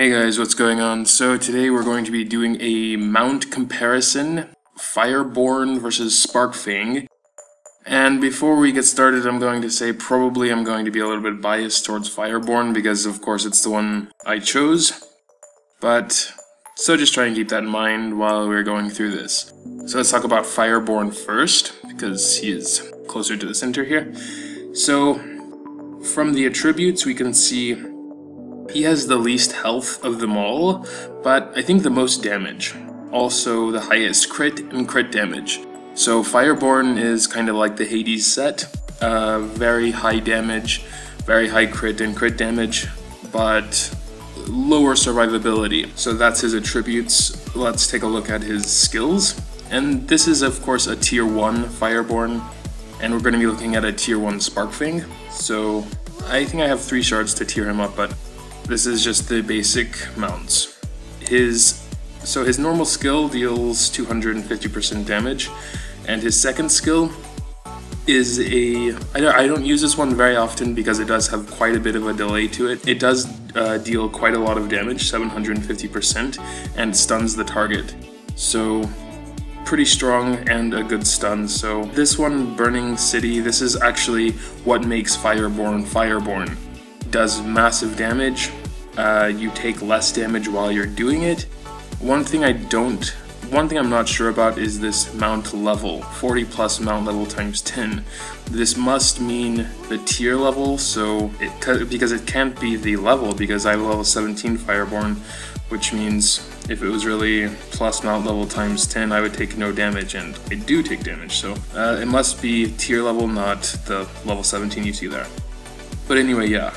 Hey guys, what's going on? So today we're going to be doing a mount comparison, Fireborn versus Sparkfang. And before we get started, I'm going to say probably I'm going to be a little bit biased towards Fireborn because of course it's the one I chose. So just try and keep that in mind while we're going through this. So let's talk about Fireborn first, because he is closer to the center here. So from the attributes we can see he has the least health of them all, but I think the most damage. Also the highest crit and crit damage. So Fireborn is kind of like the Hades set. Very high damage, very high crit and crit damage, but lower survivability. So that's his attributes. Let's take a look at his skills. And this is of course a tier 1 Fireborn, and we're going to be looking at a tier 1 Sparkfang. So I think I have 3 shards to tier him up, but this is just the basic mounts. His normal skill deals 250% damage, and his second skill is I don't use this one very often because it does have quite a bit of a delay to it. It does deal quite a lot of damage, 750%, and stuns the target. So pretty strong and a good stun. So this one, Burning City, this is actually what makes Fireborn Fireborn. Does massive damage. You take less damage while you're doing it. One thing I'm not sure about is this mount level, 40 plus mount level times 10. This must mean the tier level, because it can't be the level, because I have level 17 Fireborn, which means if it was really plus mount level times 10, I would take no damage, and I do take damage, so it must be tier level, not the level 17 you see there. But anyway, yeah.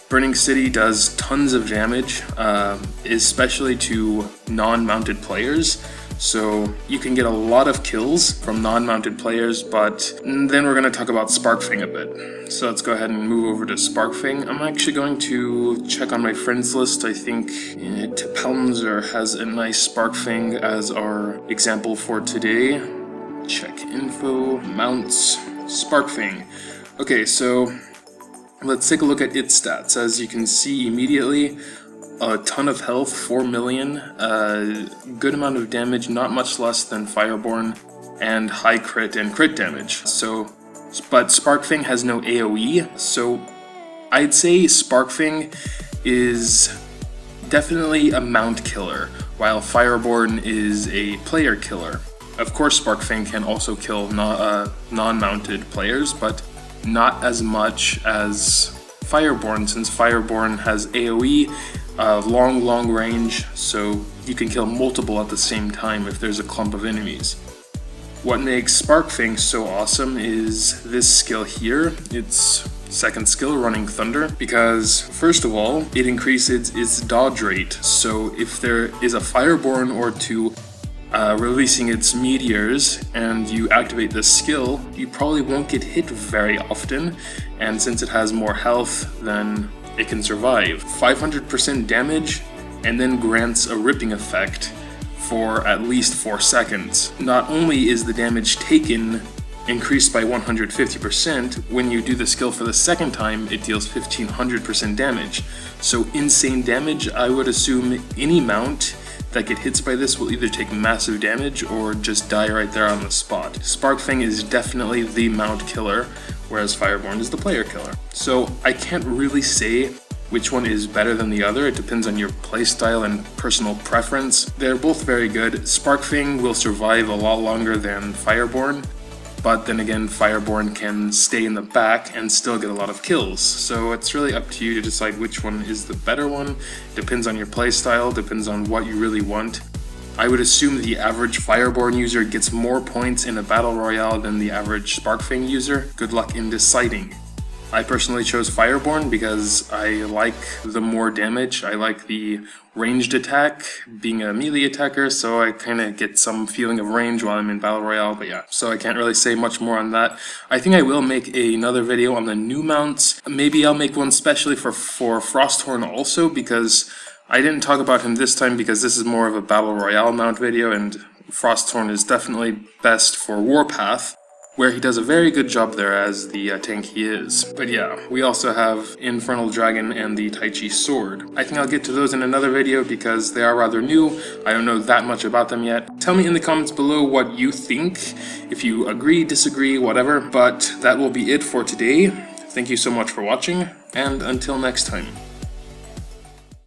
Burning City does tons of damage, especially to non-mounted players. So you can get a lot of kills from non-mounted players, but then we're going to talk about Sparkfang a bit. So let's go ahead and move over to Sparkfang. I'm actually going to check on my friends list. I think Taichi has a nice Sparkfang as our example for today. Check info, mounts, Sparkfang. Okay, so let's take a look at its stats. As you can see immediately, a ton of health, 4 million, good amount of damage, not much less than Fireborn, and high crit and crit damage. But Sparkfang has no AoE, so I'd say Sparkfang is definitely a mount killer, while Fireborn is a player killer. Of course Sparkfang can also kill non-mounted players, but not as much as Fireborn, since Fireborn has AoE, long range, so you can kill multiple at the same time if there's a clump of enemies. What makes Sparkfang so awesome is this skill here. It's second skill, Running Thunder, because first of all, it increases its dodge rate. So if there is a Fireborn or two releasing its meteors and you activate this skill, you probably won't get hit very often, and since it has more health, then it can survive. 500% damage, and then grants a ripping effect for at least 4 seconds. Not only is the damage taken increased by 150%, when you do the skill for the second time, it deals 1500% damage. So insane damage. I would assume any mount that get hits by this will either take massive damage or just die right there on the spot. Sparkfang is definitely the mount killer, whereas Fireborn is the player killer. So I can't really say which one is better than the other. It depends on your playstyle and personal preference. They're both very good. Sparkfang will survive a lot longer than Fireborn, but then again, Fireborn can stay in the back and still get a lot of kills. So it's really up to you to decide which one is the better one. Depends on your playstyle, depends on what you really want. I would assume the average Fireborn user gets more points in a battle royale than the average Sparkfang user. Good luck in deciding. I personally chose Fireborn because I like the more damage. I like the ranged attack, being a melee attacker, so I kind of get some feeling of range while I'm in Battle Royale, but yeah, so I can't really say much more on that. I think I will make another video on the new mounts. Maybe I'll make one specially for Frosthorn also, because I didn't talk about him this time because this is more of a Battle Royale mount video, and Frosthorn is definitely best for Warpath. where he does a very good job there as the tank he is. But yeah, we also have Infernal Dragon and the Taichi Sword. I think I'll get to those in another video because they are rather new. I don't know that much about them yet. Tell me in the comments below what you think, if you agree, disagree, whatever. But that will be it for today. Thank you so much for watching, and until next time.